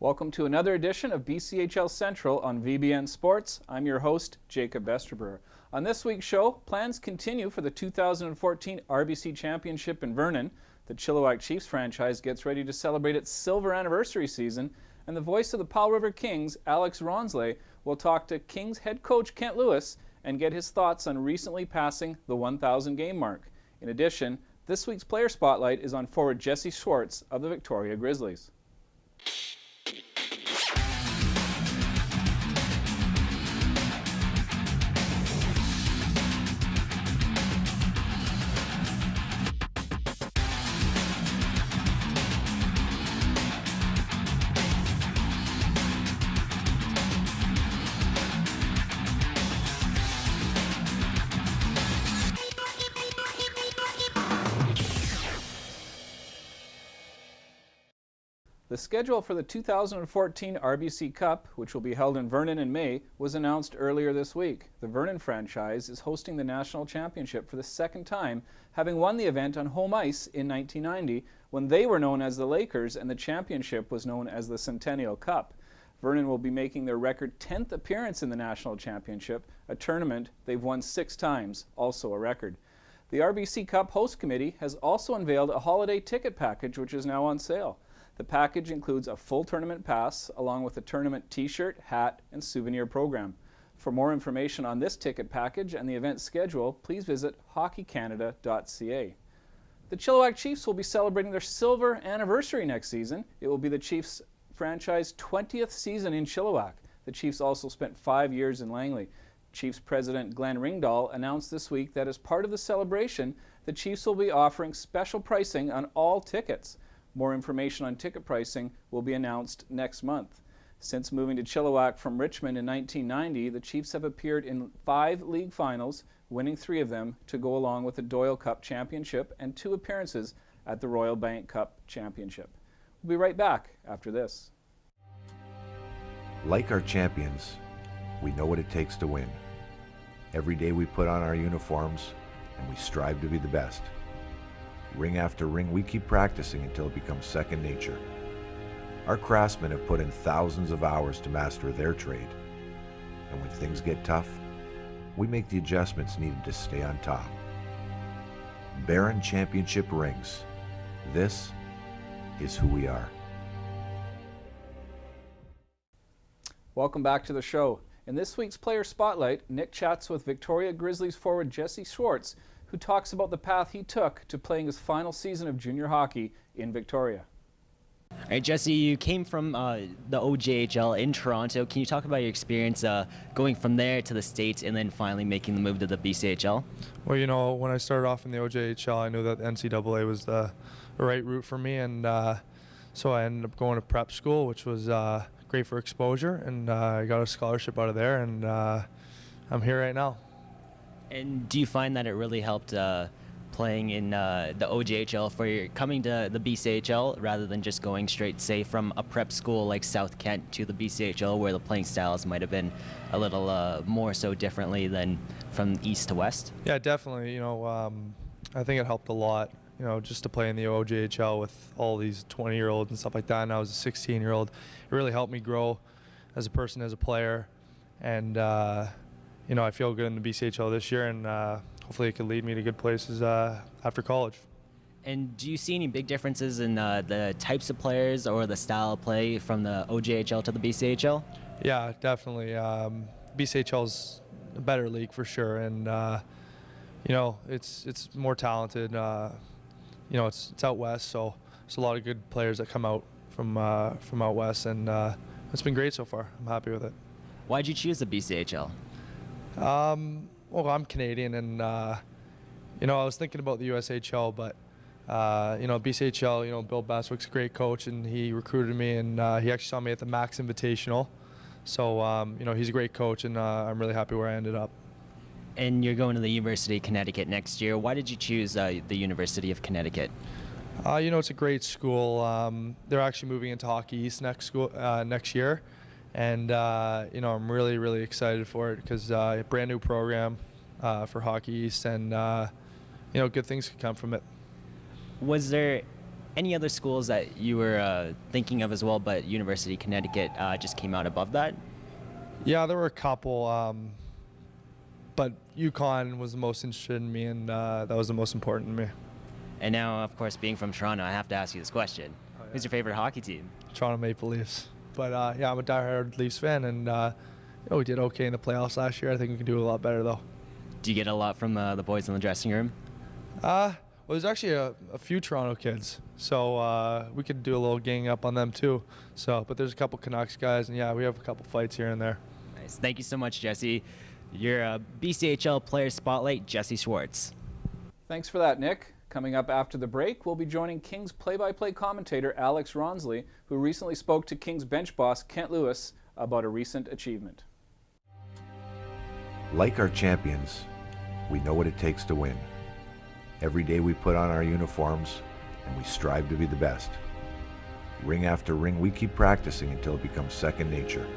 Welcome to another edition of BCHL Central on VBN Sports. I'm your host, Jacob Vesterbreur. On this week's show, plans continue for the 2014 RBC Championship in Vernon. The Chilliwack Chiefs franchise gets ready to celebrate its silver anniversary season, and the voice of the Powell River Kings, Alex Ronsley, will talk to Kings head coach Kent Lewis and get his thoughts on recently passing the 1,000 game mark. In addition, this week's player spotlight is on forward Jesse Schwartz of the Victoria Grizzlies. The schedule for the 2014 RBC Cup, which will be held in Vernon in May, was announced earlier this week. The Vernon franchise is hosting the national championship for the second time, having won the event on home ice in 1990 when they were known as the Lakers and the championship was known as the Centennial Cup. Vernon will be making their record 10th appearance in the national championship, a tournament they've won 6 times, also a record. The RBC Cup host committee has also unveiled a holiday ticket package which is now on sale. The package includes a full tournament pass along with a tournament t-shirt, hat, and souvenir program. For more information on this ticket package and the event schedule, please visit hockeycanada.ca. The Chilliwack Chiefs will be celebrating their silver anniversary next season. It will be the Chiefs' franchise 20th season in Chilliwack. The Chiefs also spent 5 years in Langley. Chiefs President Glenn Ringdahl announced this week that as part of the celebration, the Chiefs will be offering special pricing on all tickets. More information on ticket pricing will be announced next month. Since moving to Chilliwack from Richmond in 1990, the Chiefs have appeared in 5 league finals, winning 3 of them to go along with the Doyle Cup Championship and 2 appearances at the Royal Bank Cup Championship. We'll be right back after this. Like our champions, we know what it takes to win. Every day we put on our uniforms and we strive to be the best. Ring after ring, we keep practicing until it becomes second nature. Our craftsmen have put in thousands of hours to master their trade. And when things get tough, we make the adjustments needed to stay on top. Barron Championship rings. This is who we are. Welcome back to the show. In this week's Player Spotlight, Nick chats with Victoria Grizzlies forward Jesse Schwartz, who talks about the path he took to playing his final season of junior hockey in Victoria. All right, Jesse, you came from the OJHL in Toronto. Can you talk about your experience going from there to the States and then finally making the move to the BCHL? Well, you know, when I started off in the OJHL, I knew that NCAA was the right route for me, and so I ended up going to prep school, which was great for exposure, and I got a scholarship out of there, and I'm here right now. And do you find that it really helped playing in the OJHL for your coming to the BCHL rather than just going straight, say, from a prep school like South Kent to the BCHL, where the playing styles might have been a little more so differently than from east to west? Yeah, definitely. You know, I think it helped a lot, you know, just to play in the OJHL with all these 20-year-olds and stuff like that. And I was a 16-year-old. It really helped me grow as a person, as a player. And you know, I feel good in the BCHL this year, and hopefully it could lead me to good places after college. And do you see any big differences in the types of players or the style of play from the OJHL to the BCHL? Yeah, definitely. BCHL's a better league for sure, and you know, it's more talented. You know, it's out west, so there's a lot of good players that come out from out west, and it's been great so far. I'm happy with it. Why'd you choose the BCHL? Well, I'm Canadian, and you know, I was thinking about the USHL, but you know, BCHL, you know, Bill Baswick's a great coach, and he recruited me, and he actually saw me at the Max Invitational. So you know, he's a great coach, and I'm really happy where I ended up. And you're going to the University of Connecticut next year. Why did you choose the University of Connecticut? You know, it's a great school. They're actually moving into Hockey East next year. And, you know, I'm really, really excited for it because a brand new program for Hockey East, and, you know, good things could come from it. Was there Any other schools that you were thinking of as well, but University of Connecticut just came out above that? Yeah, there were a couple, but UConn was the most interested in me, and that was the most important to me. And now, of course, being from Toronto, I have to ask you this question. Oh, yeah. Who's your favorite hockey team? Toronto Maple Leafs. But yeah, I'm a diehard Leafs fan, and we did okay in the playoffs last year. I think we can do a lot better, though. Do you get a lot from the boys in the dressing room? Well, there's actually a few Toronto kids, so we could do a little gang up on them too. But there's a couple Canucks guys, and yeah, we have a couple fights here and there. Nice. Thank you so much, Jesse. Your BCHL Player Spotlight, Jesse Schwartz. Thanks for that, Nick. Coming up after the break, we'll be joining Kings play-by-play commentator Alex Ronsley, who recently spoke to Kings bench boss Kent Lewis about a recent achievement. Like our champions, we know what it takes to win. Every day we put on our uniforms and we strive to be the best. Ring after ring, we keep practicing until it becomes second nature.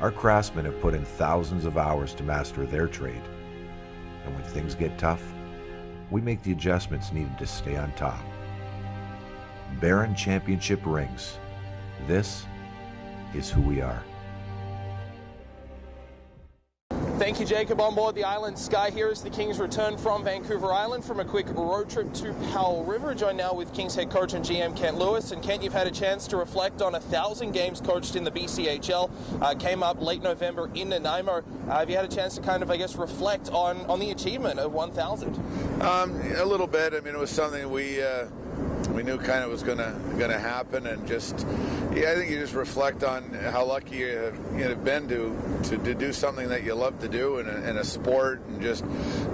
Our craftsmen have put in thousands of hours to master their trade. And when things get tough, we make the adjustments needed to stay on top. Baron Championship rings. This is who we are. Thank you, Jacob. On board the Island Sky here as the Kings return from Vancouver Island from a quick road trip to Powell River. Joined now with Kings head coach and GM Kent Lewis. And Kent, you've had a chance to reflect on 1,000 games coached in the BCHL. Came up late November in Nanaimo. Have you had a chance to kind of, I guess, reflect on the achievement of 1,000? A little bit. I mean, it was something we knew kind of was gonna happen, and just I think you just reflect on how lucky you have been to do something that you love to do in a sport, and just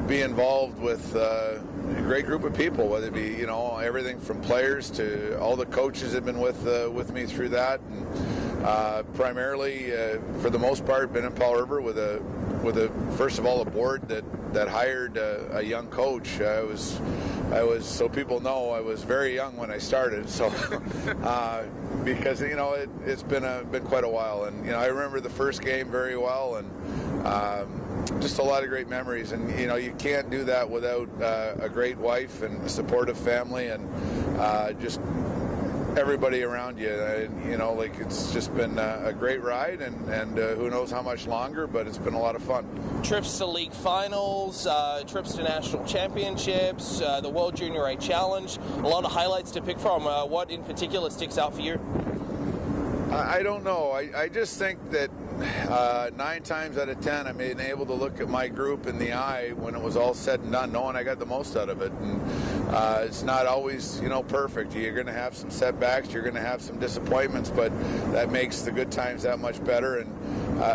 be involved with a great group of people, whether it be everything from players to all the coaches have been with me through that, and primarily for the most part been in Powell River with a first of all a board that hired a young coach. I was so people know I was very young when I started, so because it's been quite a while, and I remember the first game very well, and just a lot of great memories, and you can't do that without a great wife and a supportive family, and just everybody around you. It's just been a great ride, and who knows how much longer, but it's been a lot of fun. Trips to league finals, trips to national championships, the World Junior A Challenge, a lot of highlights to pick from. What in particular sticks out for you? I don't know. I just think that 9 times out of 10 I've been able to look at my group in the eye when it was all said and done, knowing I got the most out of it. And it's not always perfect. You're going to have some setbacks, you're going to have some disappointments, but that makes the good times that much better. And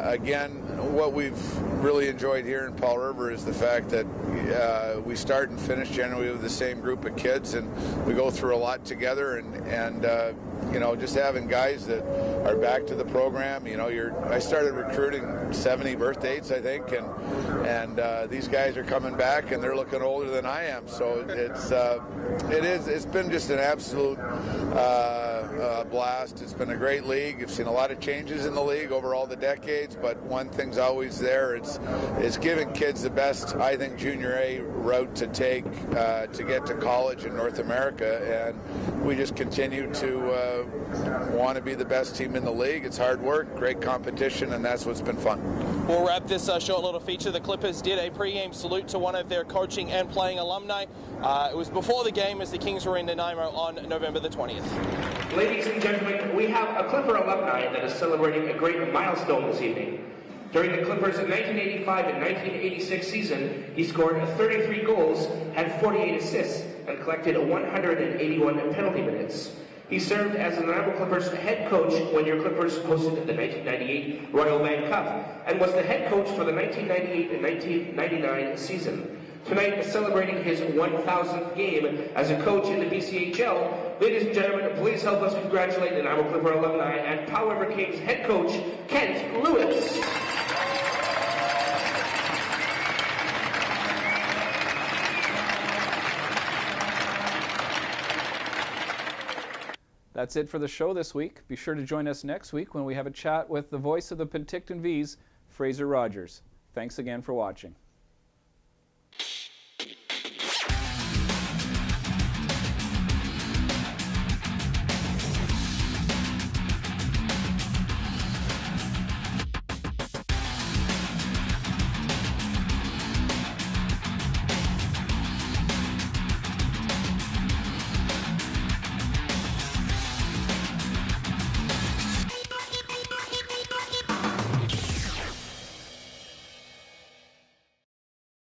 again, what we've really enjoyed here in Powell River is the fact that we start and finish generally with the same group of kids, and we go through a lot together, and just having guys that are back to the program. I started recruiting 70 birth dates, I think, and these guys are coming back, and they're looking older than I am. So it's been just an absolute blast. It's been a great league. You've seen a lot of changes in the league over all the decades, but one thing's always there. It's giving kids the best, I think, junior A route to take to get to college in North America, and we just continue to want to be the best team in the league. It's hard work, great competition, and that's what's been fun. We'll wrap this short little feature. The Clippers did a pre-game salute to one of their coaching and playing alumni. It was before the game as the Kings were in Nanaimo on November the 20th. Ladies and gentlemen, we have a Clipper alumni that is celebrating a great milestone this evening. During the Clippers' 1985 and 1986 season, he scored 33 goals, had 48 assists, and collected 181 penalty minutes. He served as the Nanaimo Clippers head coach when your Clippers hosted the 1998 Royal Bank Cup, and was the head coach for the 1998 and 1999 season. Tonight, celebrating his 1,000th game as a coach in the BCHL, ladies and gentlemen, please help us congratulate the Nanaimo Clipper alumni and Powell River Kings head coach, Kent Lewis. That's it for the show this week. Be sure to join us next week when we have a chat with the voice of the Penticton Vees, Fraser Rogers. Thanks again for watching.